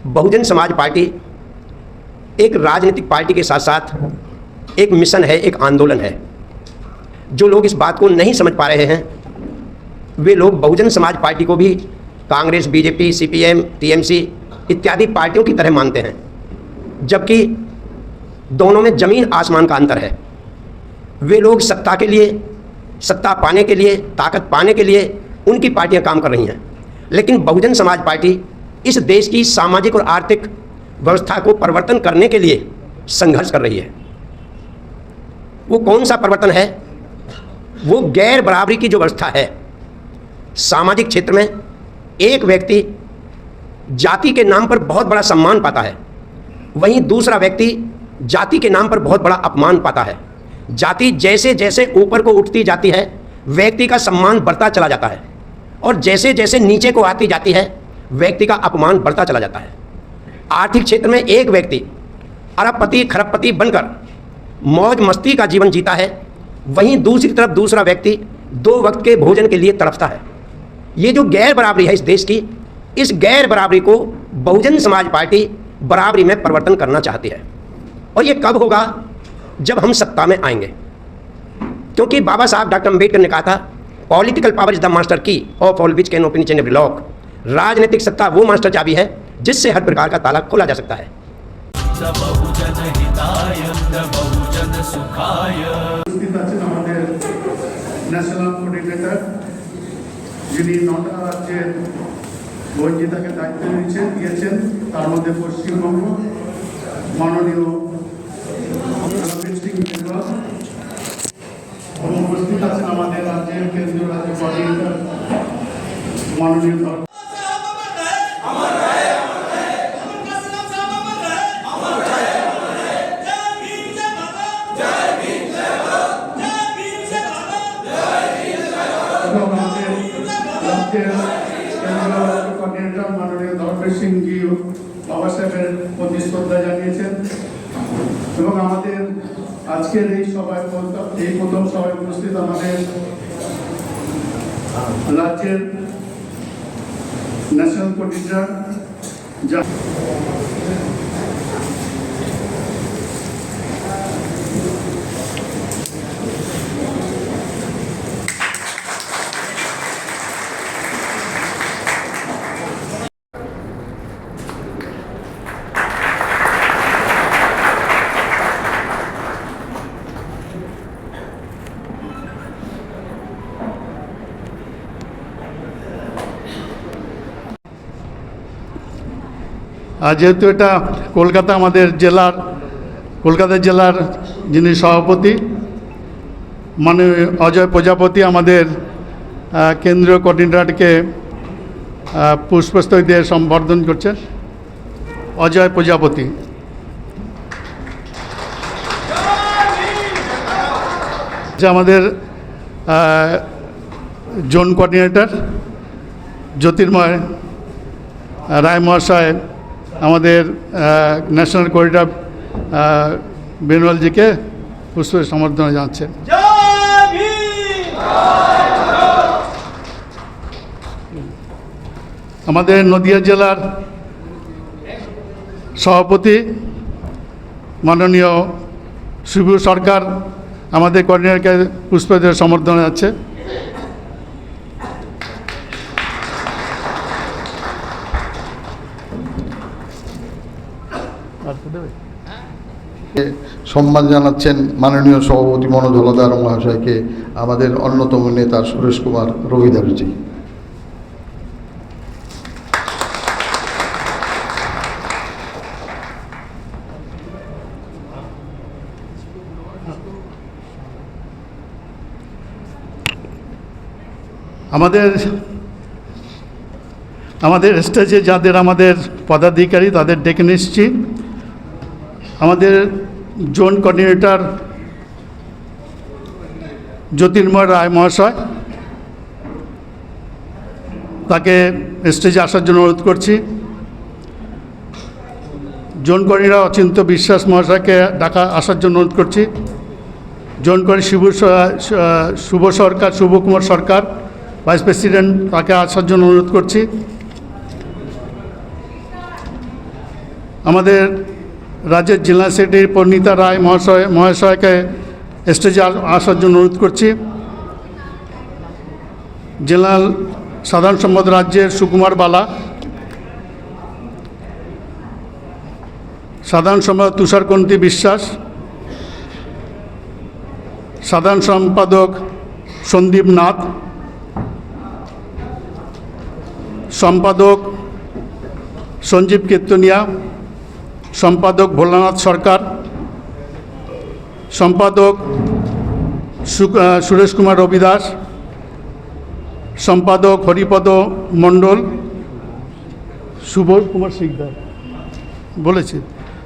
Bahujan Samaj party एक राजनीतिक party के साथ साथ एक मिशन है, एक आंदोलन है। जो लोग इस बात को नहीं समझ पा रहे हैं वे लोग बहुजन समाज पार्टी को भी कांग्रेस, बीजेपी, सीपीएम, टीएमसी इत्यादि पार्टियों की तरह मानते हैं, जबकि दोनों में जमीन आसमान का अंतर है। वे लोग सत्ता के लिए, सत्ता पाने के लिए, ताकत पाने के लिए उनकी पार्टियां काम कर रही हैं, लेकिन बहुजन समाज पार्टी इस देश की सामाजिक और आर्थिक व्यवस्था को परिवर्तन करने के लिए संघर्ष कर रही है। वो कौन सा परिवर्तन है? वो गैर बराबरी की जो व्यवस्था है, सामाजिक क्षेत्र में एक व्यक्ति जाति के नाम पर बहुत बड़ा सम्मान पाता है, वहीं दूसरा व्यक्ति जाति के नाम पर बहुत बड़ा अपमान पाता है। जाति जैसे जैसे ऊपर को उठती जाती है व्यक्ति का सम्मान बढ़ता चला जाता है, और जैसे जैसे नीचे को आती जाती है व्यक्ति का अपमान बढ़ता चला जाता है। आर्थिक क्षेत्र में एक व्यक्ति अरबपति खरबपति बनकर मौज मस्ती का जीवन जीता है, वहीं दूसरी तरफ दूसरा व्यक्ति दो वक्त के भोजन के लिए तड़पता है। ये जो गैर बराबरी है इस देश की, इस गैर बराबरी को बहुजन समाज पार्टी बराबरी में परिवर्तन करना चाहती है। और ये कब होगा? जब हम सत्ता में आएंगे, क्योंकि बाबा साहब डॉक्टर अम्बेडकर ने कहा था political power is the master key of all which can open each and every lock. राजनीतिक सत्ता वो मास्टर चाबी है जिससे हर प्रकार का ताला खोला जा सकता है। बहुजन हिताय बहुजन सुखाय। ন্যাশনাল কোঅর্ডিনেটর যিনি 9টা রাজ্যের বঞ্চিতাকে দায়িত্ব দিয়েছেন, তার মধ্যে পশ্চিমবঙ্গ, মাননীয় উপস্থিত আছেন আমাদের রাজ্যের কেন্দ্রীয় রাজ্য কোঅর্ডিনেটর মাননীয় মাননীয় ধর্মেশ সিংজি বাবা সাহেবের প্রতি শ্রদ্ধা জানিয়েছেন এবং আমাদের আজকের এই সভায় এই প্রথম সভায় উপস্থিত আমাদের রাজ্যের ন্যাশনাল কোঅর্ডিনেটর যেহেতু এটা কলকাতা, আমাদের কলকাতা জেলার যিনি সভাপতি মাননীয় অজয় প্রজাপতি আমাদের কেন্দ্রীয় কোঅর্ডিনেটরকে পুষ্পস্তবক দিয়ে সম্বর্ধন করছেন। অজয় প্রজাপতি। আমাদের জোন কোঅর্ডিনেটর জ্যোতির্ময় রায় মহাশয় আমাদের ন্যাশনাল কোঅর্ডিনেটর বেনুয়ালজিকে পুষ্প সম্বর্ধনা জানাচ্ছেন। আমাদের নদিয়া জেলার সভাপতি মাননীয় শিবু সরকার আমাদের কোঅর্ডিনেটরকে পুষ্প দিয়ে সম্বর্ধনা যাচ্ছে। সম্মান জানাচ্ছেন মাননীয় সভাপতি মনোজ হলদার মহাশয়কে, আমাদের অন্যতম নেতা সুরেশ কুমার রবিদাসজি। আমাদের স্টেজে যাদের আমাদের পদাধিকারী তাদের ডেকে নিচ্ছি। আমাদের জোন কোঅর্ডিনেটর জ্যোতির্ময় রায় মহাশয়, তাকে স্টেজে আসার জন্য অনুরোধ করছি। জোন কোঅর্ডিনেটর অচিন্ত বিশ্বাস মহাশয়কে আসার জন্য অনুরোধ করছি। জোন কোঅর্ডিনেটর শুভকুমার সরকার ভাইস প্রেসিডেন্ট, তাকে আসার জন্য অনুরোধ করছি। আমাদের রাজ্যের জেলা সেক্রেটারি পরিণীতা রায় মহাশয়কে স্টেজে আসার জন্য অনুরোধ করছি। জেলা সাধারণ সম্পাদক রাজ্যের সুকুমার বালা, সাধারণ সম্পাদক তুষারকান্তি বিশ্বাস, সাধারণ সম্পাদক সন্দীপ নাথ, সম্পাদক সঞ্জীব কীর্তনিয়া, সম্পাদক ভোলানাথ সরকার, সম্পাদক সুরেশ কুমার রবিদাস, সম্পাদক হরিপদ মণ্ডল, সুবোধ কুমার শিকদার বলেছে,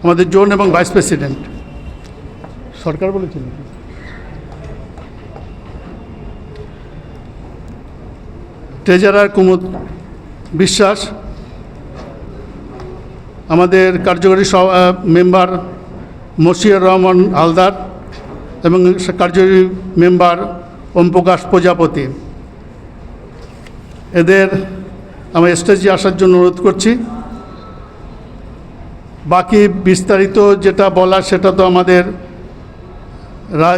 আমাদের জোন এবং ভাইস প্রেসিডেন্ট সরকার বলেছেন, ট্রেজারার কুমুদ বিশ্বাস, আমাদের কার্যকরী মেম্বার মশিউর রহমান হালদার এবং কার্যকরী মেম্বার ওম প্রকাশ প্রজাপতি। এদের আমার স্টেজে আসার জন্য অনুরোধ করছি। বাকি বিস্তারিত যেটা বলার সেটা তো আমাদের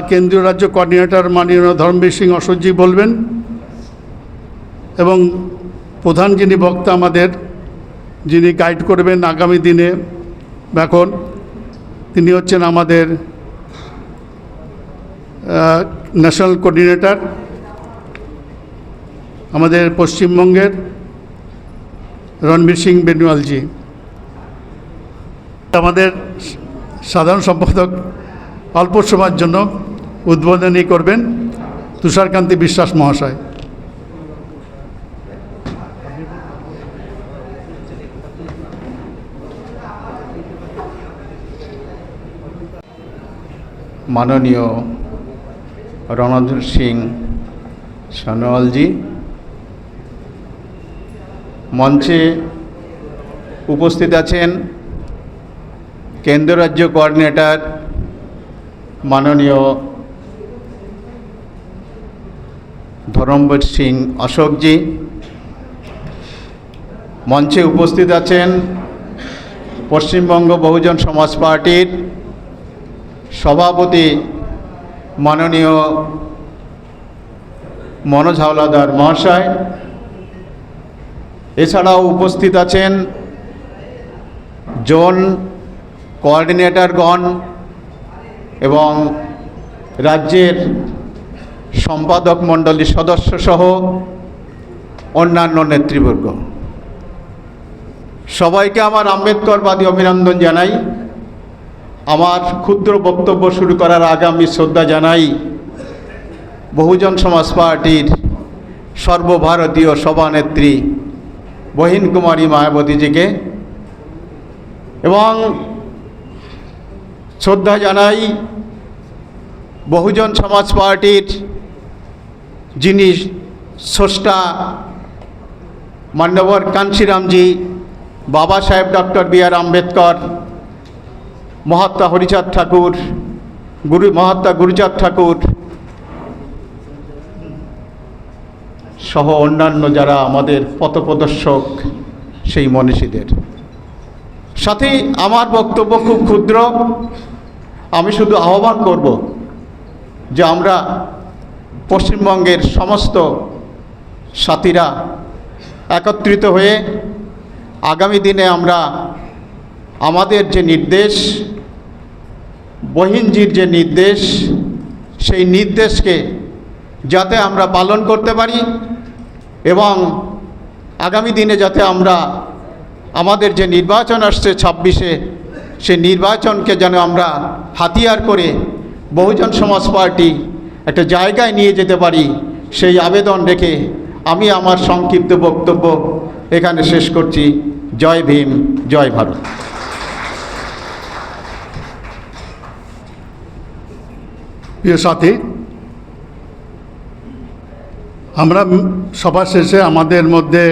কেন্দ্রীয় রাজ্য কোঅর্ডিনেটর মাননীয় ধর্মবীর সিং অশোকজি বলবেন, এবং প্রধান যিনি বক্তা আমাদের, যিনি গাইড করবেন আগামী দিনে এখন, তিনি হচ্ছেন আমাদের ন্যাশনাল কোঅর্ডিনেটর আমাদের পশ্চিমবঙ্গের রণবীর সিং বেনুয়ালজি। আমাদের সাধারণ সম্পাদক অল্প সময়ের জন্য উদ্বোধনী করবেন তুষারকান্তি বিশ্বাস মহাশয়। মাননীয় রণধীর সিং সনোয়ালজি, মঞ্চে উপস্থিত আছেন কেন্দ্র রাজ্য কোঅর্ডিনেটর মাননীয় ধর্মবীর সিং অশোকজি, মঞ্চে উপস্থিত আছেন পশ্চিমবঙ্গ বহুজন সমাজ পার্টির সভাপতি মাননীয় মনোজ হাওলাদার মহাশয়, এছাড়াও উপস্থিত আছেন জোন কোঅর্ডিনেটরগণ এবং রাজ্যের সম্পাদক মণ্ডলীর সদস্যসহ অন্যান্য নেতৃবর্গ। সবাইকে আমার আম্বেদকরবাদী অভিনন্দন জানাই। আমার ক্ষুদ্র বক্তব্য শুরু করার আগে আমি শ্রদ্ধা জানাই বহুজন সমাজ পার্টির সর্বভারতীয় সভানেত্রী বহিন কুমারী মায়াবতীজিকে, এবং শ্রদ্ধা জানাই বহুজন সমাজ পার্টির যিনি স্রষ্টা মান্যবর কাঞ্চিরামজি, বাবা সাহেব ডক্টর বি.আর. আম্বেদকর, মহাত্মা হরিচাঁদ ঠাকুর, মহাত্মা গুরুচাঁদ ঠাকুর সহ অন্যান্য যারা আমাদের পথপ্রদর্শক সেই মনীষীদের সাথে আমার বক্তব্য খুব ক্ষুদ্র। আমি শুধু আহ্বান করব যে আমরা পশ্চিমবঙ্গের সমস্ত সাথীরা একত্রিত হয়ে আগামী দিনে আমরা আমাদের যে নির্দেশ, বহিনজির যে নির্দেশ, সেই নির্দেশকে যাতে আমরা পালন করতে পারি এবং আগামী দিনে যাতে আমরা আমাদের যে নির্বাচন আসছে 26-এ, সেই নির্বাচনকে যেন আমরা হাতিয়ার করে বহুজন সমাজ পার্টি একটা জায়গায় নিয়ে যেতে পারি, সেই আবেদন রেখে আমি আমার সংক্ষিপ্ত বক্তব্য এখানে শেষ করছি। জয় ভীম, জয় ভারত। প্রিয় সাথী, আমরা সভা শেষে আমাদের মধ্যে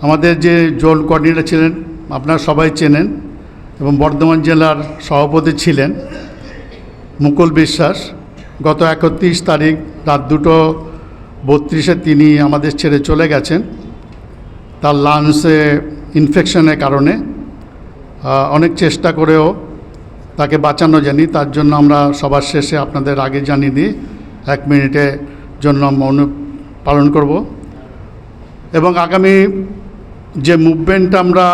আমাদের যে জোন কোঅর্ডিনেটর ছিলেন, আপনারা সবাই চেনেন, এবং বর্ধমান জেলার সভাপতি ছিলেন মুকুল বিশ্বাস, গত 31 তারিখ রাত 2:32 তিনি আমাদের ছেড়ে চলে গেছেন তার লাংসে ইনফেকশনের কারণে। অনেক চেষ্টা করেও তাকে বাঁচানো যায়নি। তার জন্য আমরা সবার শেষে আপনাদের আগে জানিয়ে দিই 1 মিনিটের জন্য মৌন পালন করব। এবং আগামী যে মুভমেন্ট আমরা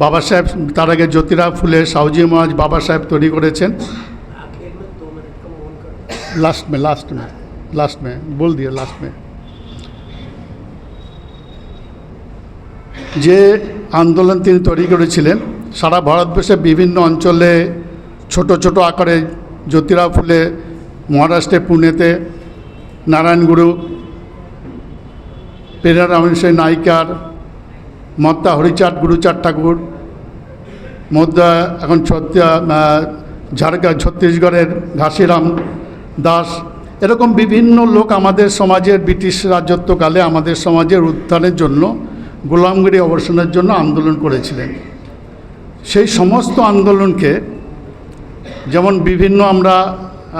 বাবা সাহেব, তার আগে জ্যোতিরাও ফুলে, সাউজি মহারাজ বাবা সাহেব তৈরি করেছেন। लास्ट में बोल दिया लास्ट में যে আন্দোলন তিনি তৈরি করেছিলেন, সারা ভারতবর্ষে বিভিন্ন অঞ্চলে ছোট ছোট আকারে জ্যোতিরাও ফুলে মহারাষ্ট্রে, পুনেতে নারায়ণগুরু, পেরিয়ার রামেশ্বর নাইকার, মদ্দা হরিচাঁদ গুরুচাঁদ ঠাকুর, মদ্দা এখন ঝাড়খণ্ড ছত্তিশগড়ের ঘাসিরাম দাস, এরকম বিভিন্ন লোক আমাদের সমাজের ব্রিটিশ রাজত্বকালে আমাদের সমাজের উত্থানের জন্য, গোলামগিরি অবসানের জন্য আন্দোলন করেছিলেন। সেই সমস্ত আন্দোলনকে যেমন বিভিন্ন আমরা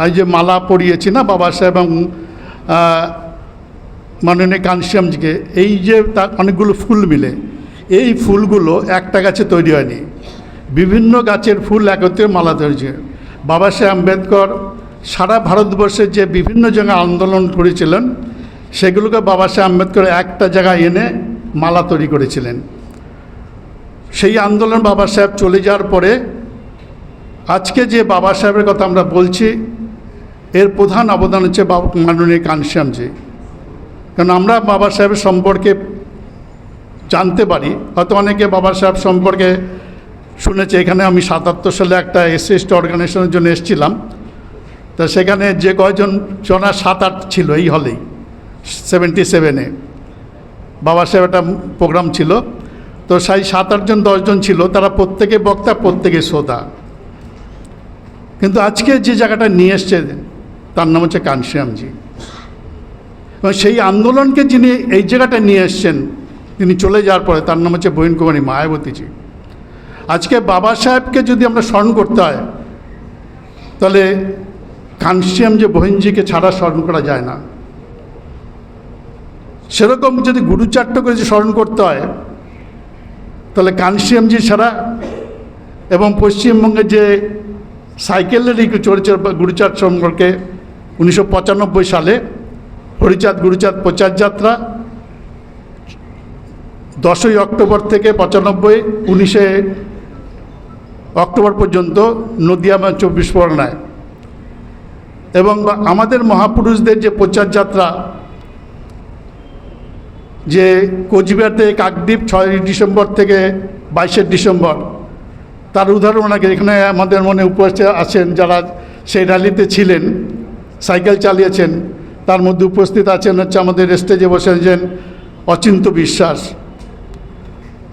এই যে মালা পরিয়েছি না বাবা সাহেব এবং মাননীয় কানসিয়ামজিকে, এই যে তার অনেকগুলো ফুল মিলে, এই ফুলগুলো একটা গাছে তৈরি হয়নি, বিভিন্ন গাছের ফুল একত্রে মালা তৈরি হয়েছে। বাবা সাহেব আম্বেদকর সারা ভারতবর্ষে যে বিভিন্ন জায়গায় আন্দোলন করেছিলেন, সেগুলোকে বাবা সাহেব আম্বেদকর একটা জায়গায় এনে মালা তৈরি করেছিলেন। সেই আন্দোলন বাবা সাহেব চলে যাওয়ার পরে আজকে যে বাবা সাহেবের কথা আমরা বলছি, এর প্রধান অবদান হচ্ছে মাননীয় কানসিয়ামজি। কারণ আমরা বাবা সাহেবের সম্পর্কে জানতে পারি, হয়তো অনেকে বাবা সাহেব সম্পর্কে শুনেছে। এখানে আমি 77 সালে একটা এসসি অর্গানাইজেশনের জন্য এসেছিলাম, তা সেখানে যে কয়জন 7-8 ছিল এই হলেই 77-এ বাবা সাহেব একটা প্রোগ্রাম ছিল, তো সেই 7-8 জন 10 জন ছিল, তারা প্রত্যেকে বক্তা, প্রত্যেকে শ্রোতা। কিন্তু আজকে যে জায়গাটা নিয়ে এসছে তার নাম হচ্ছে কানসিয়ামজি। এবং সেই আন্দোলনকে যিনি এই জায়গাটা নিয়ে এসছেন, তিনি চলে যাওয়ার পরে, তার নাম হচ্ছে বহিন কুমারী মায়াবতীজি। আজকে বাবা সাহেবকে যদি আমরা স্মরণ করতে হয়, তাহলে কানসিয়ামজি বহিনজিকে ছাড়া স্মরণ করা যায় না। সেরকম যদি গুরুচারটাকে যদি স্মরণ করতে হয়, তাহলে কানসিয়ামজি ছাড়া, এবং পশ্চিমবঙ্গে যে সাইকেলের চরিত্র গুরুচাঁদ সম্পর্কে 1995 সালে হরিচাঁদ গুরুচাঁদ প্রচার যাত্রা 10ই অক্টোবর থেকে 95, 19 অক্টোবর পর্যন্ত নদিয়া 24 পরগনায়, এবং আমাদের মহাপুরুষদের যে প্রচার যাত্রা, যে কোচবিহার থেকে কাকদ্বীপ 6ই ডিসেম্বর থেকে 22শে ডিসেম্বর, তার উদাহরণ আগে এখানে আমাদের মনে উপস্থিত আছেন যারা সেই র্যালিতে ছিলেন, সাইকেল চালিয়েছেন। তার মধ্যে উপস্থিত আছেন হচ্ছে আমাদের স্টেজে বসে আছেন অচিন্ত বিশ্বাস,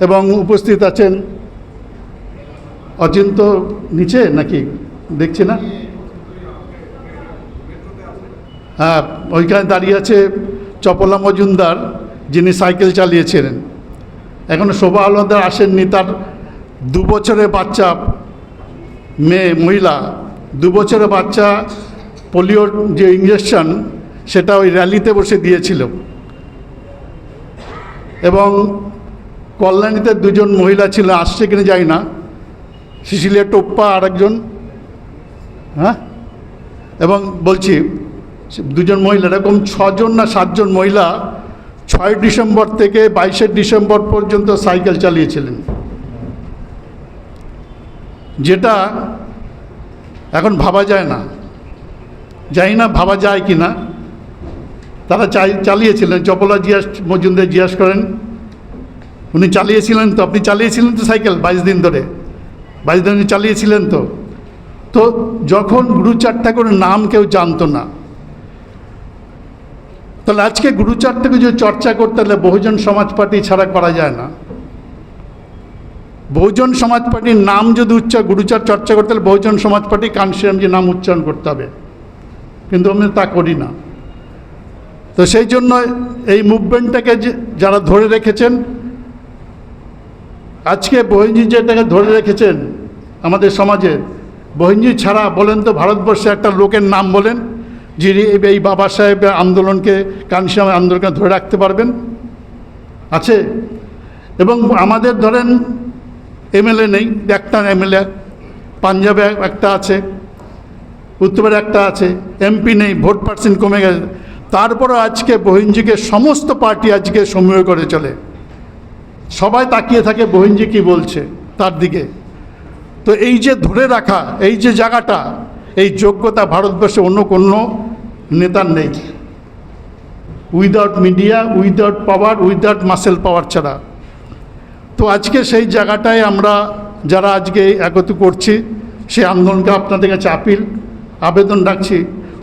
এবং উপস্থিত আছেন অচিন্ত নিচে নাকি দেখছি না, হ্যাঁ ওইখানে দাঁড়িয়ে আছে চপলা মজুমদার, যিনি সাইকেল চালিয়েছিলেন। এখনও শোভা হালদার আসেননি, তার 2 বছরের বাচ্চা মহিলা 2 বছরের বাচ্চা পোলিওর যে ইঞ্জেকশন, সেটা ওই র্যালিতে বসে দিয়েছিল। এবং কল্যাণীতে 2 জন মহিলা ছিল, আসছে কিনা যাই না, সিসিলিয়া টোপ্পা আর একজন, হ্যাঁ, এবং বলছি 2 জন মহিলা, এরকম 6 জন না 7 জন মহিলা 6 ডিসেম্বর থেকে 22শে ডিসেম্বর পর্যন্ত সাইকেল চালিয়েছিলেন, যেটা এখন ভাবা যায় না। জানি না ভাবা যায় কি না, তারা চালিয়েছিলেন। চপলা মজুমদার জিজ্ঞাসা করেন, উনি চালিয়েছিলেন তো? আপনি চালিয়েছিলেন তো সাইকেল 22 দিন ধরে? 22 দিন চালিয়েছিলেন তো? তো যখন গুরুচাঁদ ঠাকুরের নাম কেউ জানতো না, তাহলে আজকে গুরুচাঁদ ঠাকুর যদি চর্চা করতে হলে বহুজন সমাজ পার্টি ছাড়া করা যায় না। বহুজন সমাজ পার্টির নাম যদি গুরুচাঁদ চর্চা করতে হলে বহুজন সমাজ পার্টি কানসিয়ামজির নাম উচ্চারণ করতে হবে, কিন্তু আমি তা করি না। তো সেই জন্য এই মুভমেন্টটাকে যারা ধরে রেখেছেন, আজকে বহিনজি যেটাকে ধরে রেখেছেন আমাদের সমাজে, বহিনজি ছাড়া বলেন তো ভারতবর্ষে একটা লোকের নাম বলেন যিনি এই বাবা সাহেবের আন্দোলনকে, কানসিয়াম আন্দোলনকে ধরে রাখতে পারবেন? আছে? এবং আমাদের ধরেন এমএলএ নেই, একটা এমএলএ, পাঞ্জাবে একটা আছে, উত্তরে একটা আছে, এমপি নেই, ভোট পার্সেন্ট কমে গেছে। তারপরও আজকে বহিঞ্জিকে সমস্ত পার্টি আজকে সমীহ করে চলে, সবাই তাকিয়ে থাকে বহিঞ্জি কী বলছে তার দিকে। তো এই যে ধরে রাখা, এই যে জায়গাটা, এই যোগ্যতা ভারতবর্ষে অন্য কোনো নেতার নেই, উইদাউট মিডিয়া, উইদাউট পাওয়ার, উইদাউট মাসেল পাওয়ার ছাড়া। তো আজকে সেই জায়গাটায় আমরা যারা আজকে একত্র করছি, সেই আন্দোলনকে আপনাদের কাছে আবেদন রাখছি,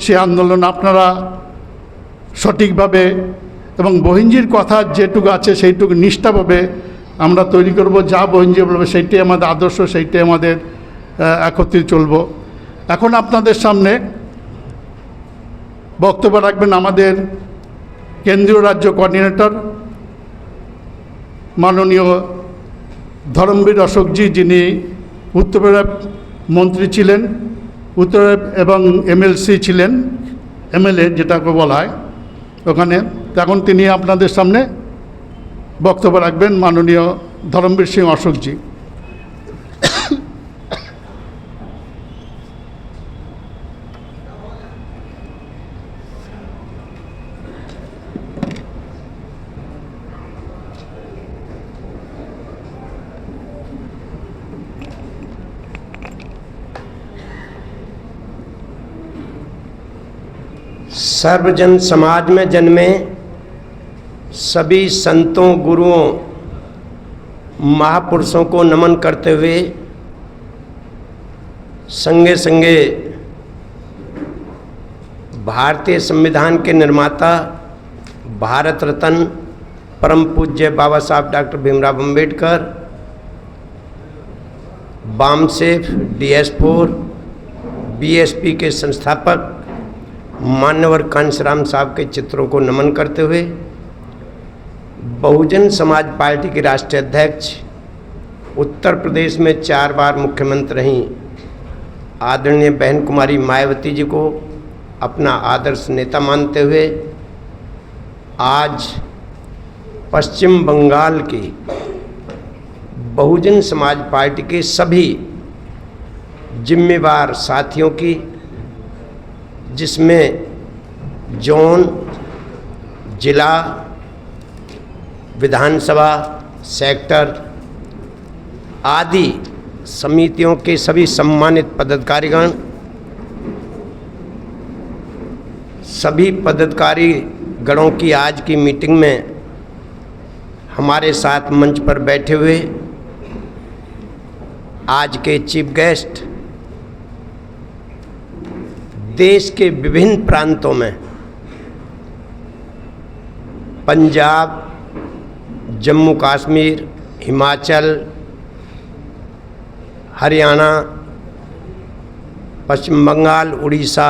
সেই আন্দোলন আপনারা সঠিকভাবে এবং বহিঞ্জির কথা যেটুকু আছে সেইটুকু নিষ্ঠাভাবে আমরা তৈরি করব। যা বহিঞ্জি বলবে সেইটাই আমাদের আদর্শ, সেইটাই আমাদের একত্রে চলব। এখন আপনাদের সামনে বক্তব্য রাখবেন আমাদের কেন্দ্রীয় রাজ্য কোঅর্ডিনেটর মাননীয় ধর্মবীর অশোকজি, যিনি উত্তরপ্রদেশ মন্ত্রী ছিলেন, উত্তর এবং এমএলসি ছিলেন, এমএলএ যেটাকে বলা হয় ওখানে। এখন তিনি আপনাদের সামনে বক্তব্য রাখবেন, মাননীয় ধর্মবীর সিং অশোকজি। सर्वजन समाज में जन्मे सभी संतों, गुरुओं, महापुरुषों को नमन करते हुए संगे संगे भारतीय संविधान के निर्माता, भारत रत्न परम पूज्य बाबा साहब doctor Bhimrao Ambedkar, BAMCEF, DS4, BSP के संस्थापक मान्यवर कांशीराम साहब के चित्रों को नमन करते हुए बहुजन समाज पार्टी की राष्ट्रीय अध्यक्ष, उत्तर प्रदेश में 4 बार मुख्यमंत्री रहीं आदरणीय बहन कुमारी मायावती जी को अपना आदर्श नेता मानते हुए आज पश्चिम बंगाल की बहुजन समाज पार्टी के सभी जिम्मेवार साथियों की, जिसमें जोन, जिला, विधानसभा, सेक्टर आदि समितियों के सभी सम्मानित पदाधिकारीगण, सभी पदाधिकारी गणों की आज की मीटिंग में हमारे साथ मंच पर बैठे हुए आज के चीफ गेस्ट, देश के विभिन्न प्रांतों में, पंजाब, जम्मू कश्मीर, हिमाचल, हरियाणा, पश्चिम बंगाल, उड़ीसा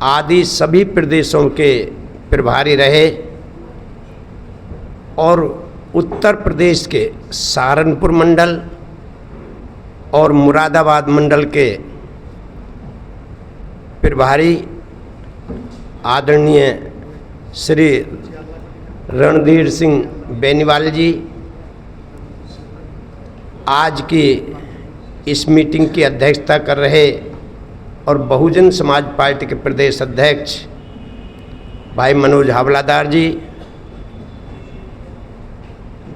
आदि सभी प्रदेशों के प्रभारी रहे और उत्तर प्रदेश के सहारनपुर मंडल और मुरादाबाद मंडल के प्रभारी आदरणीय श्री रणधीर सिंह बेनीवाल जी आज की इस मीटिंग की अध्यक्षता कर रहे और बहुजन समाज पार्टी के प्रदेश अध्यक्ष भाई मनोज हवलादार जी,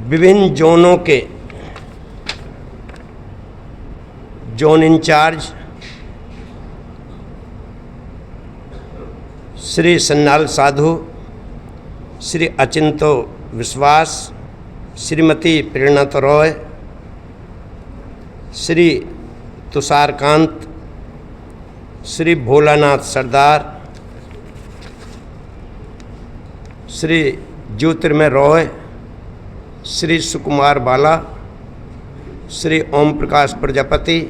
विभिन्न जोनों के जोन इंचार्ज श्री सन्नाल साधु, श्री अचिंतो विश्वास, श्रीमती प्रेरणा रॉय, श्री तुषारकांत, श्री भोलानाथ सरदार, श्री ज्योतिर्मय रॉय, श्री सुकुमार बाला, श्री ओम प्रकाश प्रजापति,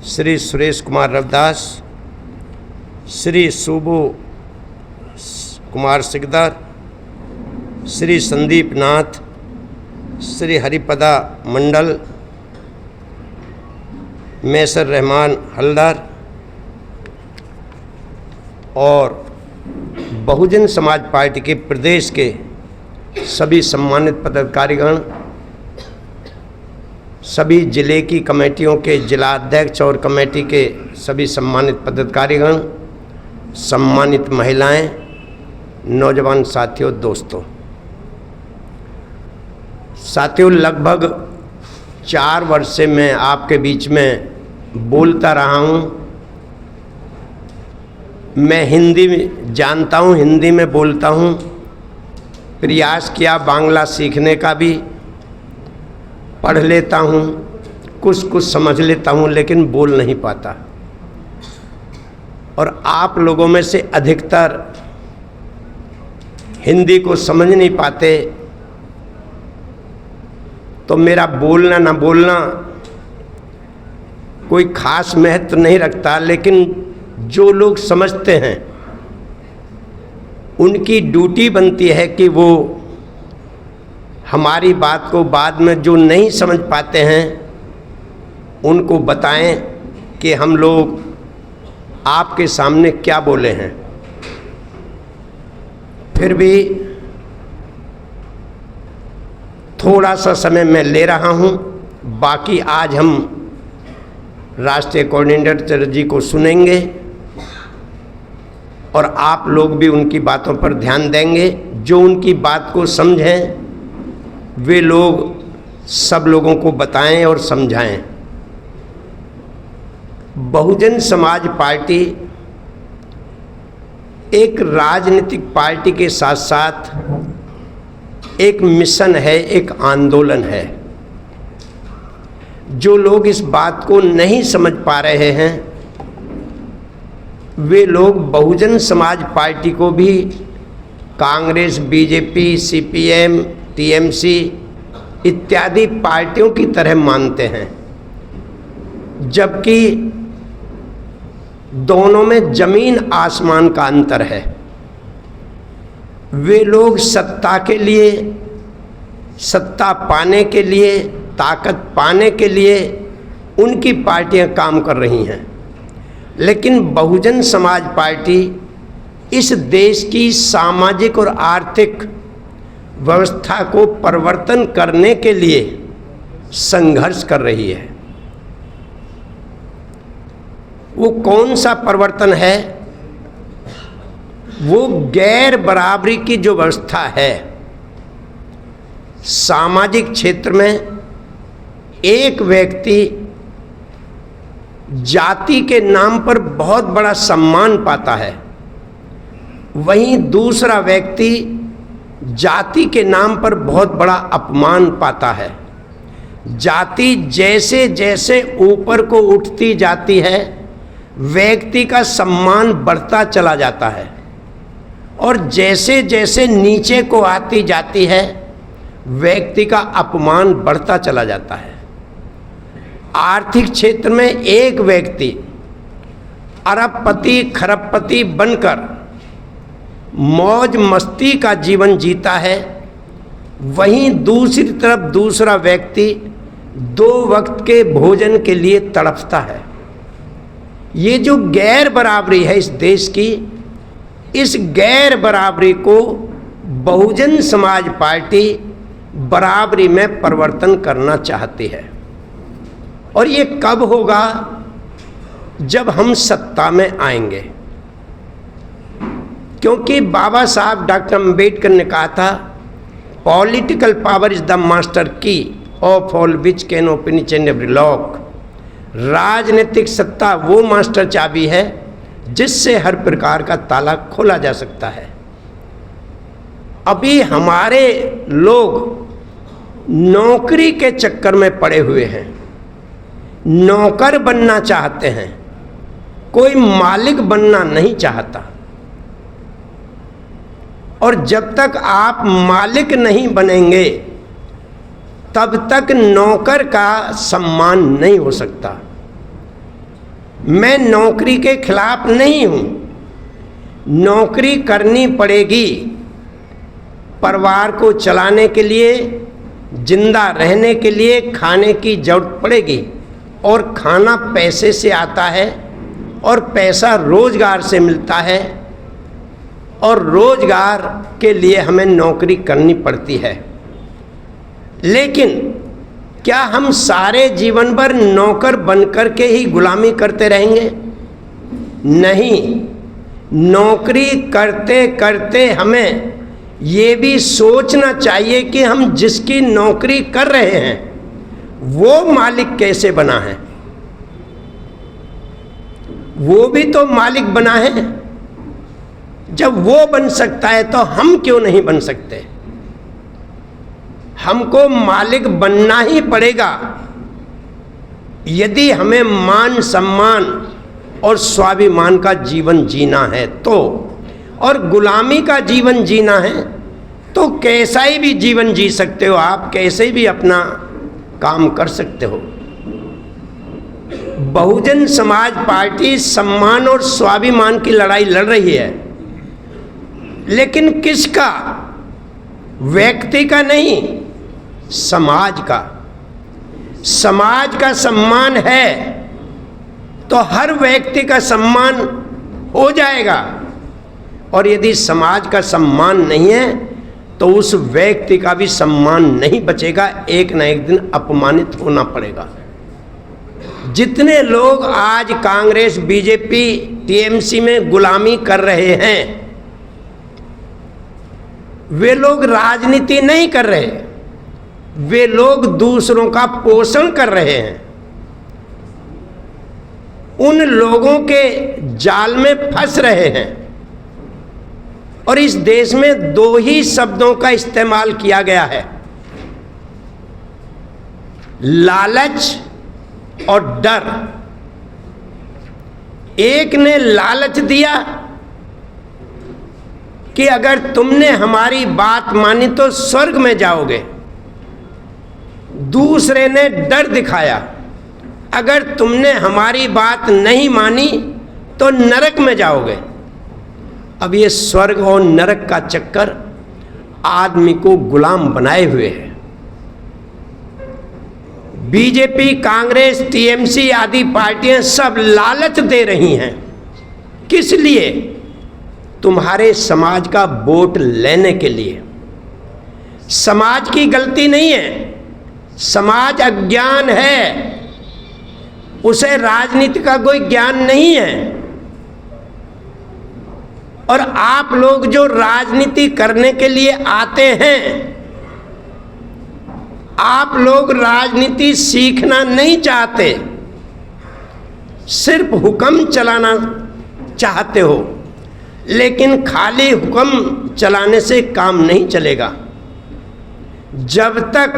श्री सुरेश कुमार रविदास, श्री सुबु कुमार सिकदर, श्री संदीप नाथ, श्री हरिपदा मंडल, मैसर रहमान हल्दर और बहुजन समाज पार्टी के प्रदेश के सभी सम्मानित पदाधिकारीगण सभी जिले की कमेटियों के जिला अध्यक्ष और कमेटी के सभी सम्मानित पदाधिकारीगण, सम्मानित महिलाएं, नौजवान साथियों, दोस्तों, लगभग 4 वर्ष से मैं आपके बीच में बोलता रहा हूँ। मैं हिंदी जानता हूँ, हिंदी में बोलता हूँ, प्रयास किया बांग्ला सीखने का भी, पढ़ लेता हूँ, कुछ समझ लेता हूँ, लेकिन बोल नहीं पाता। और आप लोगों में से अधिकतर हिंदी को समझ नहीं पाते, तो मेरा बोलना ना बोलना कोई खास महत्व नहीं रखता, लेकिन जो लोग समझते हैं उनकी ड्यूटी बनती है कि वो हमारी बात को बाद में जो नहीं समझ पाते हैं उनको बताएं कि हम लोग आपके सामने क्या बोले हैं। फिर भी थोड़ा सा समय मैं ले रहा हूं। बाकी आज हम राष्ट्रीय कोऑर्डिनेटर जी को सुनेंगे और आप लोग भी उनकी बातों पर ध्यान देंगे। जो उनकी बात को समझें वे लोग सब लोगों को बताएं और समझाएं। बहुजन समाज पार्टी एक राजनीतिक पार्टी के साथ साथ एक मिशन है, एक आंदोलन है। जो लोग इस बात को नहीं समझ पा रहे हैं वे लोग बहुजन समाज पार्टी को भी कांग्रेस, बीजेपी, सीपीएम, टीएमसी इत्यादि पार्टियों की तरह मानते हैं, जबकि दोनों में जमीन आसमान का अंतर है। वे लोग सत्ता के लिए, सत्ता पाने के लिए, ताकत पाने के लिए उनकी पार्टियां काम कर रही हैं, लेकिन बहुजन समाज पार्टी इस देश की सामाजिक और आर्थिक व्यवस्था को परिवर्तन करने के लिए संघर्ष कर रही है। वो कौन सा परिवर्तन है? वो गैर बराबरी की जो व्यवस्था है, सामाजिक क्षेत्र में एक व्यक्ति जाति के नाम पर बहुत बड़ा सम्मान पाता है, वहीं दूसरा व्यक्ति जाति के नाम पर बहुत बड़ा अपमान पाता है। जाति जैसे जैसे ऊपर को उठती जाती है व्यक्ति का सम्मान बढ़ता चला जाता है, और जैसे जैसे नीचे को आती जाती है व्यक्ति का अपमान बढ़ता चला जाता है। आर्थिक क्षेत्र में एक व्यक्ति अरबपति खरबपति बनकर मौज मस्ती का जीवन जीता है, वहीं दूसरी तरफ दूसरा व्यक्ति 2 वक्त के भोजन के लिए तड़पता है। ये जो गैर बराबरी है इस देश की, इस गैर बराबरी को बहुजन समाज पार्टी बराबरी में परिवर्तन करना चाहती है। और ये कब होगा? जब हम सत्ता में आएंगे, क्योंकि बाबा साहब डॉक्टर अम्बेडकर ने कहा था, political power is the master key of all which can open each and every lock. राजनीतिक सत्ता वो मास्टर चाबी है जिससे हर प्रकार का ताला खोला जा सकता है। अभी हमारे लोग नौकरी के चक्कर में पड़े हुए हैं, नौकर बनना चाहते हैं, कोई मालिक बनना नहीं चाहता। और जब तक आप मालिक नहीं बनेंगे तब तक नौकर का सम्मान नहीं हो सकता। मैं नौकरी के खिलाफ नहीं हूँ, नौकरी करनी पड़ेगी, परिवार को चलाने के लिए, जिंदा रहने के लिए खाने की जरूरत पड़ेगी, और खाना पैसे से आता है और पैसा रोजगार से मिलता है, और रोजगार के लिए हमें नौकरी करनी पड़ती है। लेकिन क्या हम सारे जीवन भर नौकर बनकर के ही गुलामी करते रहेंगे? नहीं, नौकरी करते करते हमें ये भी सोचना चाहिए कि हम जिसकी नौकरी कर रहे हैं वो मालिक कैसे बना है। वो भी तो मालिक बना है। जब वो बन सकता है तो हम क्यों नहीं बन सकते? हमको मालिक बनना ही पड़ेगा यदि हमें मान सम्मान और स्वाभिमान का जीवन जीना है तो। और गुलामी का जीवन जीना है तो कैसा ही भी जीवन जी सकते हो आप, कैसे भी अपना काम कर सकते हो। बहुजन समाज पार्टी सम्मान और स्वाभिमान की लड़ाई लड़ रही है, लेकिन किसका? व्यक्ति का नहीं, समाज का। समाज का सम्मान है तो हर व्यक्ति का सम्मान हो जाएगा, और यदि समाज का सम्मान नहीं है तो उस व्यक्ति का भी सम्मान नहीं बचेगा, एक न एक दिन अपमानित होना पड़ेगा। जितने लोग आज कांग्रेस, बीजेपी, टीएमसी में गुलामी कर रहे हैं वे लोग राजनीति नहीं कर रहे, वे लोग दूसरों का पोषण कर रहे हैं। उन लोगों के जाल में फंस रहे हैं। और इस देश में दो ही शब्दों का इस्तेमाल किया गया है, लालच और डर। एक ने लालच दिया कि अगर तुमने हमारी बात मानी तो स्वर्ग में जाओगे। दूसरे ने डर दिखाया, अगर तुमने हमारी बात नहीं मानी तो नरक में जाओगे। अब ये स्वर्ग और नरक का चक्कर आदमी को गुलाम बनाए हुए है। बीजेपी, कांग्रेस, टीएमसी आदि पार्टियां सब लालच दे रही हैं। किस लिए? तुम्हारे समाज का वोट लेने के लिए। समाज की गलती नहीं है, समाज अज्ञान है, उसे राजनीति का कोई ज्ञान नहीं है। और आप लोग जो राजनीति करने के लिए आते हैं, आप लोग राजनीति सीखना नहीं चाहते, सिर्फ हुक्म चलाना चाहते हो। लेकिन खाली हुक्म चलाने से काम नहीं चलेगा। जब तक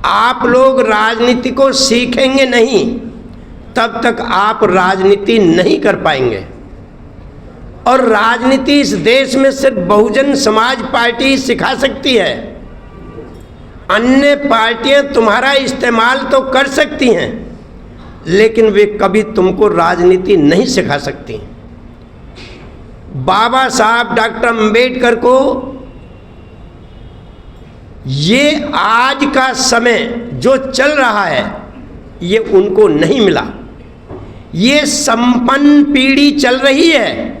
आप लोग राजनीति को सीखेंगे नहीं, तब तक आप राजनीति नहीं कर पाएंगे। और राजनीति इस देश में सिर्फ बहुजन समाज पार्टी सिखा सकती है। अन्य पार्टियां तुम्हारा इस्तेमाल तो कर सकती हैं, लेकिन वे कभी तुमको राजनीति नहीं सिखा सकती। बाबा साहब डॉक्टर अंबेडकर को ये आज का समय जो चल रहा है ये उनको नहीं मिला। ये संपन्न पीढ़ी चल रही है।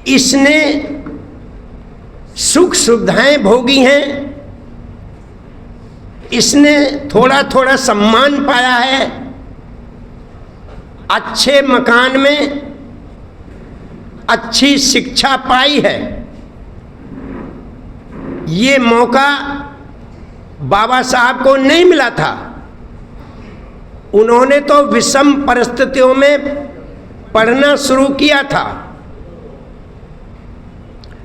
इसने सुख सुविधाएं भोगी हैं, इसने थोड़ा थोड़ा सम्मान पाया है, अच्छे मकान में अच्छी शिक्षा पाई है। ये मौका बाबा साहब को नहीं मिला था। उन्होंने तो विषम परिस्थितियों में पढ़ना शुरू किया था,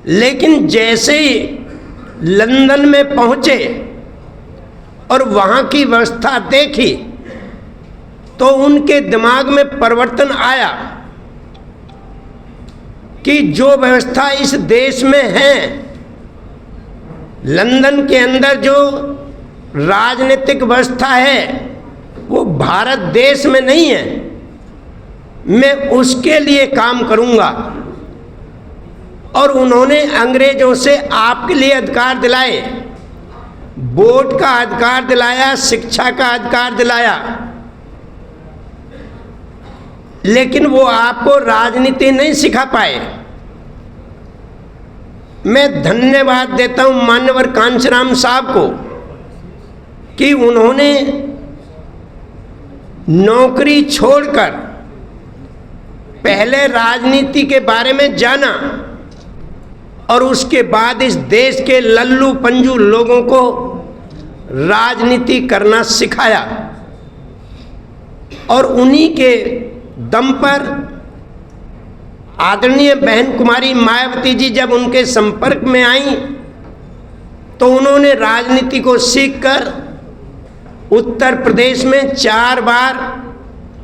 लेकिन जैसे ही लंदन में पहुंचे और वहाँ की व्यवस्था देखी तो उनके दिमाग में परिवर्तन आया कि जो व्यवस्था इस देश में है, लंदन के अंदर जो राजनीतिक व्यवस्था है वो भारत देश में नहीं है। मैं उसके लिए काम करूंगा। और उन्होंने अंग्रेजों से आपके लिए अधिकार दिलाए, वोट का अधिकार दिलाया, शिक्षा का अधिकार दिलाया, लेकिन वो आपको राजनीति नहीं सिखा पाए। मैं धन्यवाद देता हूं मान्यवर कांशीराम साहब को कि उन्होंने नौकरी छोड़कर पहले राजनीति के बारे में जाना और उसके बाद इस देश के लल्लू पंजू लोगों को राजनीति करना सिखाया, और उन्हीं के दम पर आदरणीय बहन कुमारी मायावती जी जब उनके संपर्क में आई तो उन्होंने राजनीति को सीखकर उत्तर प्रदेश में 4 बार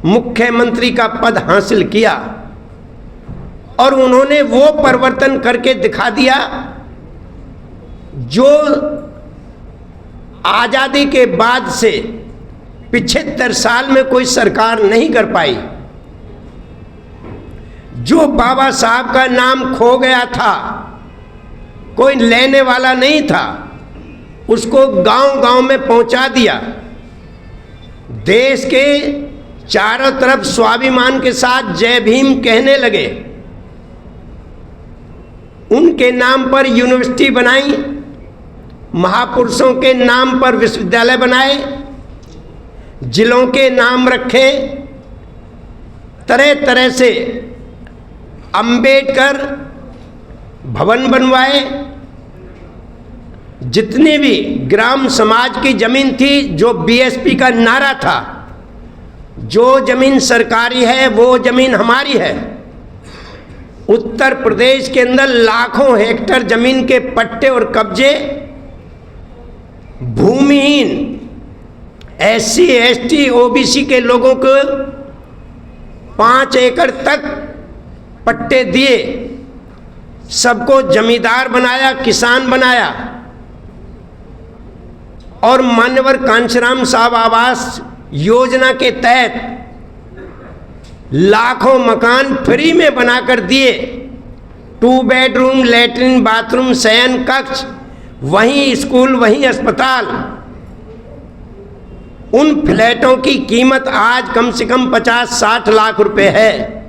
मुख्यमंत्री का पद हासिल किया, और उन्होंने वो परिवर्तन करके दिखा दिया जो आजादी के बाद से 75 साल में कोई सरकार नहीं कर पाई। जो बाबा साहब का नाम खो गया था, कोई लेने वाला नहीं था, उसको गांव-गांव में पहुंचा दिया। देश के चारों तरफ स्वाभिमान के साथ जय भीम कहने लगे। उनके नाम पर यूनिवर्सिटी बनाई, महापुरुषों के नाम पर विश्वविद्यालय बनाए, जिलों के नाम रखे, तरह तरह से अंबेडकर भवन बनवाए। जितनी भी ग्राम समाज की जमीन थी, जो बीएसपी का नारा था, जो जमीन सरकारी है वो जमीन हमारी है। उत्तर प्रदेश के अंदर लाखों हेक्टेयर जमीन के पट्टे और कब्जे भूमिहीन एससी, एसटी, ओबीसी के लोगों को 5 एकड़ तक पट्टे दिए, सबको जमींदार बनाया, किसान बनाया, और मान्यवर कांशीराम साहब आवास योजना के तहत लाखों मकान फ्री में बनाकर दिए। 2 बेडरूम, लैट्रिन, बाथरूम, शयन कक्ष, वहीं स्कूल, वहीं अस्पताल। उन फ्लैटों की कीमत आज कम से कम 50-60 लाख रुपए है।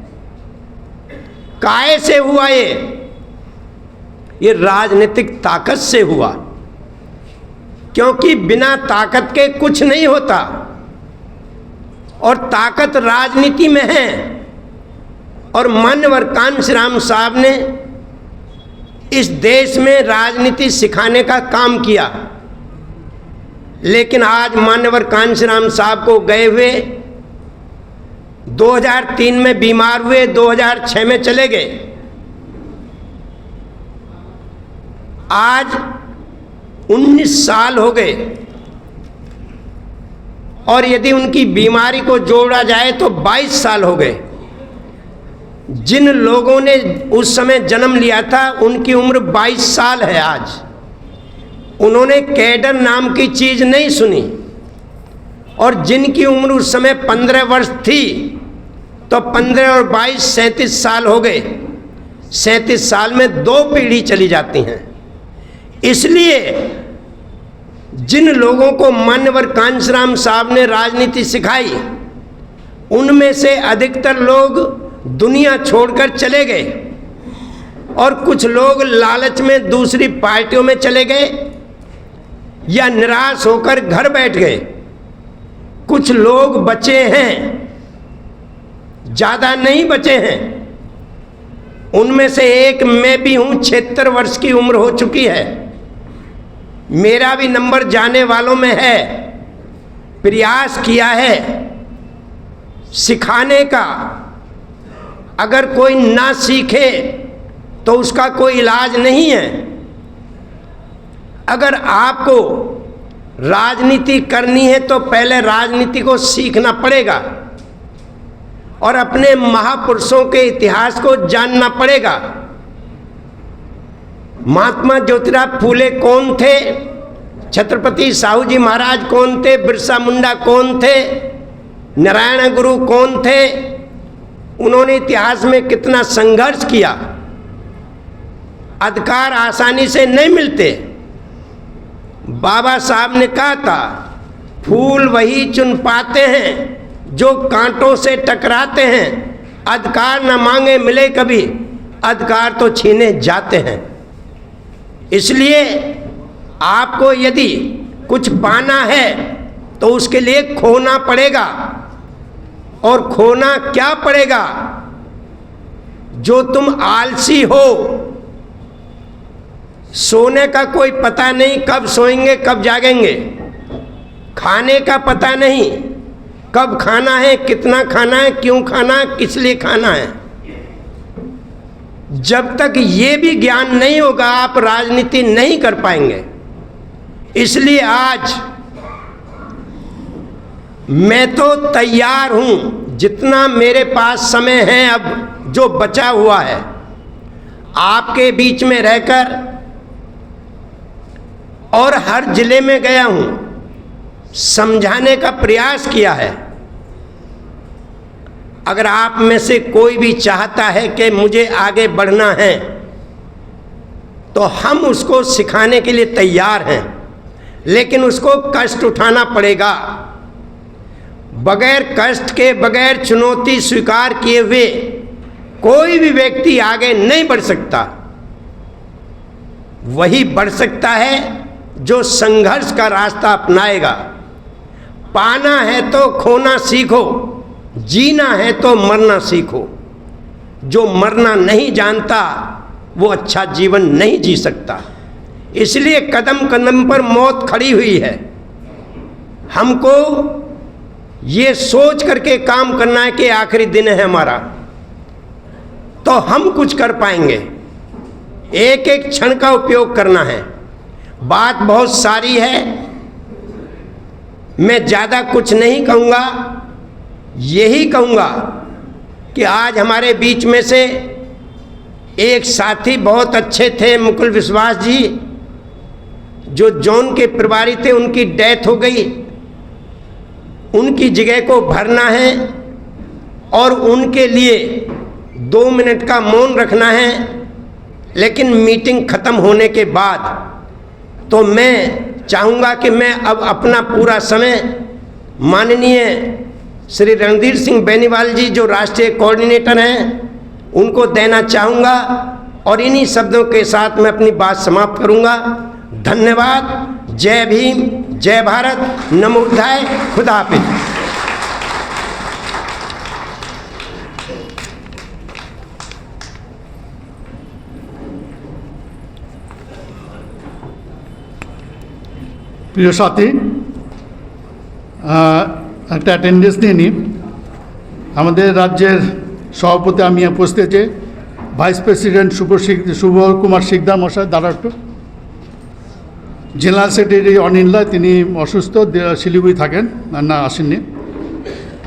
काहे से हुआ ये राजनीतिक ताकत से हुआ, क्योंकि बिना ताकत के कुछ नहीं होता, और ताकत राजनीति में है। और मान्यवर कांशीराम साहब ने इस देश में राजनीति सिखाने का काम किया। लेकिन आज मान्यवर कांशीराम साहब को गए हुए 2003 में बीमार हुए, 2006 में चले गए। आज 19 साल हो गए, और यदि उनकी बीमारी को जोड़ा जाए तो 22 साल हो गए। जिन लोगों ने उस समय जन्म लिया था उनकी उम्र 22 साल है आज। उन्होंने कैडर नाम की चीज नहीं सुनी, और जिनकी उम्र उस समय 15 वर्ष थी, तो 15 और 22 37 साल हो गए। 37 साल में 2 पीढ़ी चली जाती हैं। इसलिए जिन लोगों को मान्यवर कांशीराम साहब ने राजनीति सिखाई, उनमें से अधिकतर लोग दुनिया छोड़कर चले गए, और कुछ लोग लालच में दूसरी पार्टियों में चले गए या निराश होकर घर बैठ गए। कुछ लोग बचे हैं, ज़्यादा नहीं बचे हैं। उनमें से एक मैं भी हूँ। 76 वर्ष की उम्र हो चुकी है, मेरा भी नंबर जाने वालों में है। प्रयास किया है सिखाने का। अगर कोई ना सीखे तो उसका कोई इलाज नहीं है। अगर आपको राजनीति करनी है तो पहले राजनीति को सीखना पड़ेगा, और अपने महापुरुषों के इतिहास को जानना पड़ेगा। महात्मा ज्योतिराव फूले कौन थे? छत्रपति साहू जी महाराज कौन थे? बिरसा मुंडा कौन थे? नारायण गुरु कौन थे? उन्होंने इतिहास में कितना संघर्ष किया। अधिकार आसानी से नहीं मिलते। बाबा साहब ने कहा था, फूल वही चुन पाते हैं जो कांटों से टकराते हैं। अधिकार न मांगे मिले कभी, अधिकार तो छीने जाते हैं। इसलिए आपको यदि कुछ पाना है तो उसके लिए खोना पड़ेगा। और खोना क्या पड़ेगा? जो तुम आलसी हो, सोने का कोई पता नहीं, कब सोएंगे कब जागेंगे, खाने का पता नहीं, कब खाना है, कितना खाना है, क्यों खाना है, किस लिए खाना है। जब तक ये भी ज्ञान नहीं होगा आप राजनीति नहीं कर पाएंगे। इसलिए आज मैं तो तैयार हूं, जितना मेरे पास समय है अब जो बचा हुआ है, आपके बीच में रहकर, और हर जिले में गया हूं, समझाने का प्रयास किया है। अगर आप में से कोई भी चाहता है कि मुझे आगे बढ़ना है तो हम उसको सिखाने के लिए तैयार हैं, लेकिन उसको कष्ट उठाना पड़ेगा। बगैर कष्ट के, बगैर चुनौती स्वीकार किए हुए कोई भी व्यक्ति आगे नहीं बढ़ सकता। वही बढ़ सकता है जो संघर्ष का रास्ता अपनाएगा। पाना है तो खोना सीखो, जीना है तो मरना सीखो। जो मरना नहीं जानता वो अच्छा जीवन नहीं जी सकता। इसलिए कदम कदम पर मौत खड़ी हुई है। हमको ये सोच करके काम करना है कि आखिरी दिन है हमारा, तो हम कुछ कर पाएंगे। एक एक क्षण का उपयोग करना है। बात बहुत सारी है, मैं ज़्यादा कुछ नहीं कहूँगा। यही कहूँगा कि आज हमारे बीच में से एक साथी बहुत अच्छे थे, मुकुल विश्वास जी, जो जोन के प्रभारी थे, उनकी डेथ हो गई। उनकी जगह को भरना है और उनके लिए 2 मिनट का मौन रखना है। लेकिन मीटिंग खत्म होने के बाद तो मैं चाहूँगा कि मैं अब अपना पूरा समय माननीय श्री रणधीर सिंह बेनीवाल जी, जो राष्ट्रीय कोऑर्डिनेटर हैं, उनको देना चाहूँगा। और इन्हीं शब्दों के साथ मैं अपनी बात समाप्त करूँगा। धन्यवाद। जय भीम, जय भारत, नमो बुद्धाय, खुदा हाफिज। প্রিয় সাথী, একটা অ্যাটেন্ডেন্স নিয়ে নিই। আমাদের রাজ্যের সভাপতি আমি উপস্থিত আছে, ভাইস প্রেসিডেন্ট শুভ কুমার শিকদার মশাই, দাঁড়া একটু। জেনারেল সেক্রেটারি অনিল রায়, তিনি অসুস্থ, শিলিগুড়ি থাকেন, না আসেননি।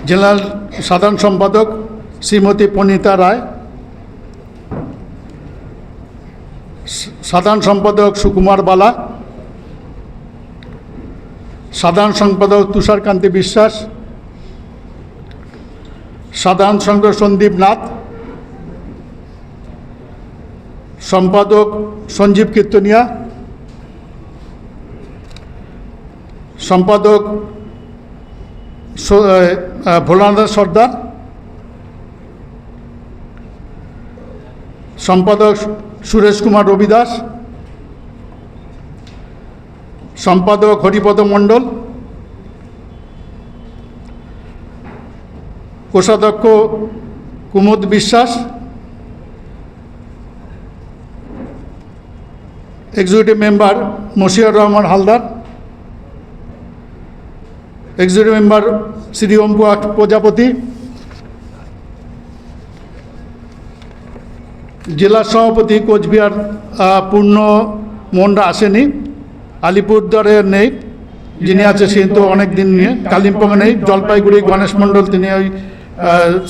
জেনারেল সাধারণ সম্পাদক শ্রীমতী পণিতা রায়, সাধারণ সম্পাদক সুকুমার বালা, সাধারণ সম্পাদক তুষারকান্তি বিশ্বাস, সাধারণ সম্পাদক সন্দীপ নাথ, সম্পাদক সঞ্জীব কীর্তনিয়া, সম্পাদক ভোলানাথ সর্দার, সম্পাদক সুরেশ কুমার রবিদাস, সম্পাদক হরিপদ মণ্ডল, কোষাধ্যক্ষ Kumud Biswas, executive member Moshiur Rahman Haldar, executive member Shri Om Prajapati, জেলা সভাপতি কোচবিহার পূর্ণ মোহনরা আসেনি, আলিপুরদুয়ারে নেই, যিনি আছে সে তো অনেক দিন নিয়ে, কালিম্পংয়ে নেই, জলপাইগুড়ি গণেশ মণ্ডল, তিনি ওই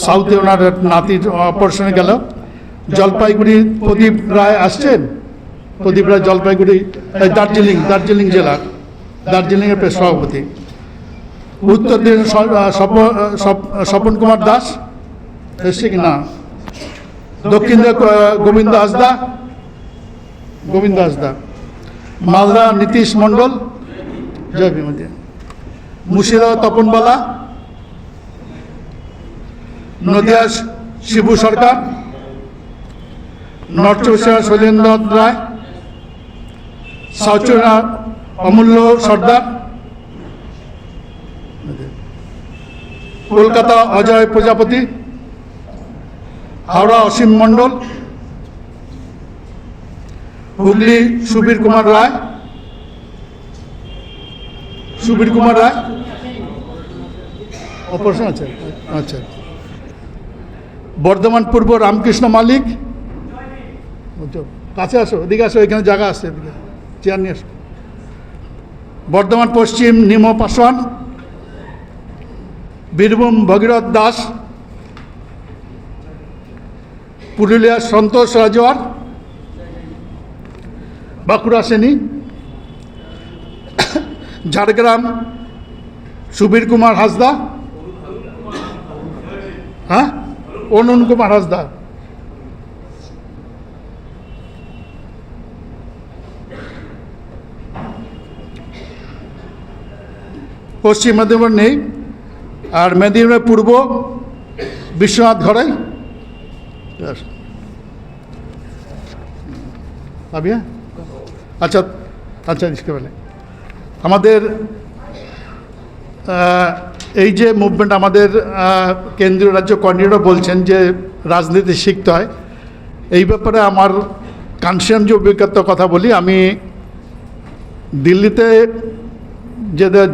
সাউথে ওনার নাতির অপারেশনে গেল। জলপাইগুড়ি প্রদীপ রায় আসছেন, প্রদীপ রায় জলপাইগুড়ি, দার্জিলিং জেলার, দার্জিলিংয়ের প্রেস সভাপতি। উত্তর দিন স্বপন কুমার দাস এসছে কি না, দক্ষিণ গোবিন্দ হাসদা, মালদা নীতিশ মণ্ডল, জয় ভীম, মুর্শিদাবাদ তপনবালা, নদিয়া শিবু সরকার, নর্থ চব্বিশ শৈলেন্দ্র রায়, সাউচনা অমূল্য সর্দার, কলকাতা অজয় প্রজাপতি, হাওড়া অসীম মণ্ডল, হুগলি সুবীর কুমার রায়, অপারেশন আছে, আচ্ছা। বর্ধমান পূর্ব রামকৃষ্ণ মালিক, কাছে আসো, এদিকে আসো, এখানে জায়গা আছে, এদিকে চেয়ার নিয়ে আসো। বর্ধমান পশ্চিম নিম পাসওয়ান, বীরভূম ভগীরথ দাস, পুরুলিয়ার সন্তোষ রাজওয়ার, বাঁকুড়া সেনী, ঝাড়গ্রাম সুবীর কুমার হাসদা, হ্যাঁ, অরুণ কুমার হাসদা, পশ্চিম মেদিনীপুর নেই, আর মেদিনীপুর পূর্ব বিশ্বনাথ ঘরাই, আচ্ছা আচ্ছা, আমাদের এই যে মুভমেন্ট, আমাদের কেন্দ্রীয় রাজ্য কোঅর্ডিনেটর বলছেন যে রাজনীতি শিখতে হয়, এই ব্যাপারে আমার কানসিয়াম যে অভিজ্ঞতার কথা বলি। আমি দিল্লিতে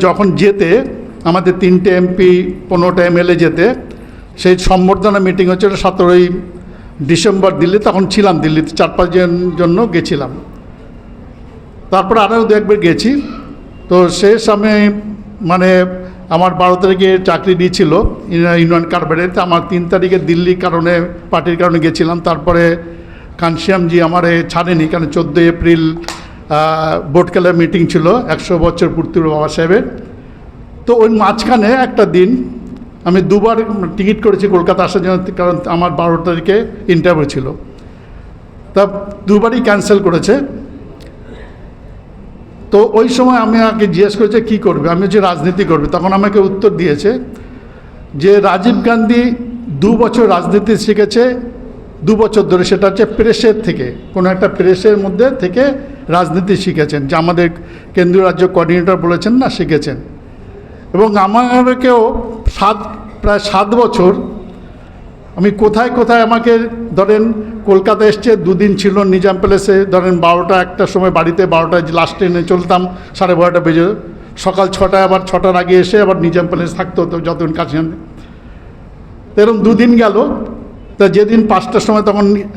যখন যেতে আমাদের 3টে এমপি 15টা MLA যেতে, সেই সম্বর্ধনা মিটিং হচ্ছিল 17ই ডিসেম্বর দিল্লি, তখন ছিলাম দিল্লিতে, 4-5 জন জন্য গেছিলাম। তারপর আরও 2-একবার গেছি। তো শেষ আমি মানে আমার 12 তারিখে চাকরি দিয়েছিল ইউনিয়ন কার্বাইডে, আমার 3 তারিখে দিল্লি কারণে, পার্টির কারণে গেছিলাম। তারপরে কানসিয়ামজি আমার ছাড়েনি, কারণ 14 এপ্রিল বোটকেলা মিটিং ছিল 100 বছর পূর্তি বাবা সাহেবের। তো ওই মাঝখানে একটা দিন আমি 2বার টিকিট করেছি কলকাতা আসার জন্য, কারণ আমার 12 তারিখে ইন্টারভিউ ছিল। তা 2বারই ক্যান্সেল করেছে। তো ওই সময় আমি আমাকে জিজ্ঞেস করেছে কী করবে, আমি যে রাজনীতি করবে। তখন আমাকে উত্তর দিয়েছে যে রাজীব গান্ধী 2 বছর রাজনীতি শিখেছে, 2 বছর ধরে, সেটা হচ্ছে প্রেসের থেকে, কোনো একটা প্রেসের মধ্যে থেকে রাজনীতি শিখেছেন, যে আমাদের কেন্দ্রীয় রাজ্য কোঅর্ডিনেটর বলেছেন না, শিখেছেন। এবং আমাকেও প্রায় 7 বছর আমি কোথায় কোথায়, আমাকে ধরেন কলকাতা এসছে, 2 দিন ছিল নিজাম প্যালেসে, ধরেন 12টা 1টার সময় বাড়িতে, 12টায় লাস্ট ট্রেনে চলতাম, 12:30 বেজে, সকাল 6টায় আবার 6টার আগে এসে আবার নিজাম প্যালেস থাকতে হতো যতক্ষণ কাছে। এরকম 2 দিন গেল। তা যেদিন 5টার সময়,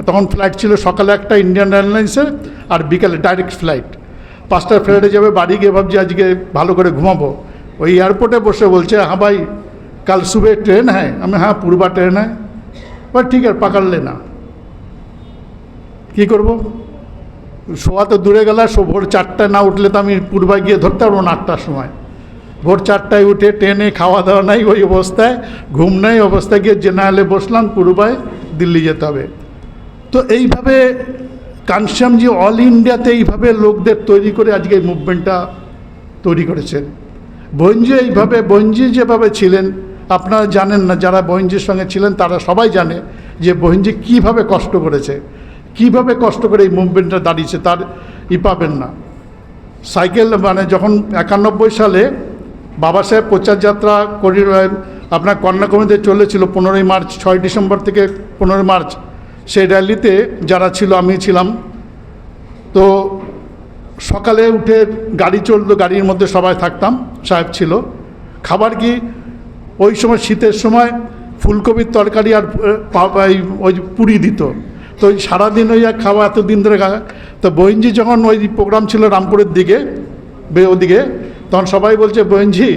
তখন ফ্লাইট ছিল সকালে একটা ইন্ডিয়ান এয়ারলাইন্সের, আর বিকালে ডাইরেক্ট ফ্লাইট। 5টার ফ্লাইটে যাবে, বাড়ি গিয়ে ভাবছি আজকে ভালো করে ঘুমাবো। ওই এয়ারপোর্টে বসে বলছে, হ্যাঁ ভাই কাল সুবে ট্রেন হ্যাঁ। আমি হ্যাঁ পূর্বা ট্রেন হ্যাঁ। বল ঠিক আছে, পাকাড়লে না, কী করবো, শোয়া তো দূরে গেল। ভোর 4টায় না উঠলে তো আমি পূর্বায় গিয়ে ধরতে পারবো না 8টার সময়। ভোর 4টায় উঠে ট্রেনে, খাওয়া দাওয়া নাই, ওই অবস্থায়, ঘুম নেই অবস্থায় গিয়ে জেনারেলে বসলাম, পূর্বায় দিল্লি যেতে হবে। তো এইভাবে কানসিয়ামজি অল ইন্ডিয়াতে এইভাবে লোকদের তৈরি করে আজকে এই মুভমেন্টটা তৈরি করেছেন। বহিঞ্জি এইভাবে, বহিঞ্জি যেভাবে ছিলেন, আপনারা জানেন না, যারা বহিঞ্জির সঙ্গে ছিলেন তারা সবাই জানে যে বহিঞ্জি কীভাবে কষ্ট করেছে, কীভাবে কষ্ট করে এই মুভমেন্টটা দাঁড়িয়েছে, তার পাবেন না। সাইকেল মানে যখন 91 সালে বাবা সাহেব প্রচার যাত্রা আপনার কন্যাকুমারীতে চলেছিল 15ই মার্চ, 6 ডিসেম্বর থেকে 15 মার্চ, সেই র্যালিতে যারা ছিল, আমি ছিলাম। তো সকালে উঠে গাড়ি চলতো, গাড়ির মধ্যে সবাই থাকতাম, সাহেব ছিল। খাবার কি, ওই সময় শীতের সময় ফুলকপির তরকারি আর ওই পুরি দিত। তো ওই সারাদিন ওই খাওয়া, এতদিন ধরে খাওয়া। তো বহিঞ্জি যখন ওই প্রোগ্রাম ছিল রামপুরের দিকে, ওদিকে, তখন সবাই বলছে বহিঞ্জি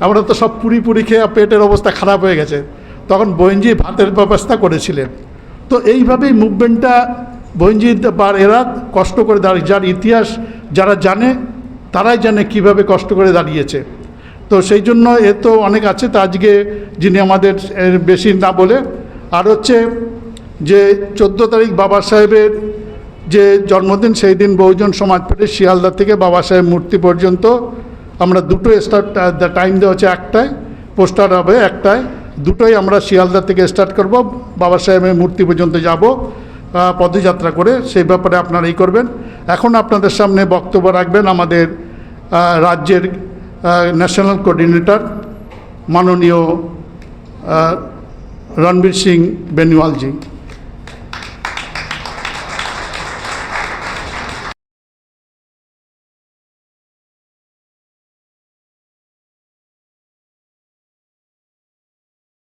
আমরা তো সব পুরি পুরি খেয়ে পেটের অবস্থা খারাপ হয়ে গেছে। তখন বহিঞ্জি ভাতের ব্যবস্থা করেছিলেন। তো এইভাবেই মুভমেন্টটা বহিঞ্জি বা এরা কষ্ট করে দাঁড়িয়ে, যার ইতিহাস যারা জানে তারাই জানে কিভাবে কষ্ট করে দাঁড়িয়েছে। তো সেই জন্য এ তো অনেক আছে। তা আজকে যিনি আমাদের বেশি না বলে, আর হচ্ছে যে 14 তারিখ বাবা সাহেবের যে জন্মদিন, সেই দিন বহুজন সমাজ পার্টি শিয়ালদা থেকে বাবা সাহেব মূর্তি পর্যন্ত আমরা 2টো স্টার্ট, টাইম দেওয়া হচ্ছে 1টায়, পোস্টার হবে 1টায়, 2টোই আমরা শিয়ালদা থেকে স্টার্ট করব, বাবা সাহেবের মূর্তি পর্যন্ত যাব পদযাত্রা করে। সেই ব্যাপারে আপনারা এই করবেন। এখন আপনাদের সামনে বক্তব্য রাখবেন আমাদের রাজ্যের ন্যাশনাল কোঅর্ডিনেটর মাননীয় রণবীর সিং বেনিওয়ালজি।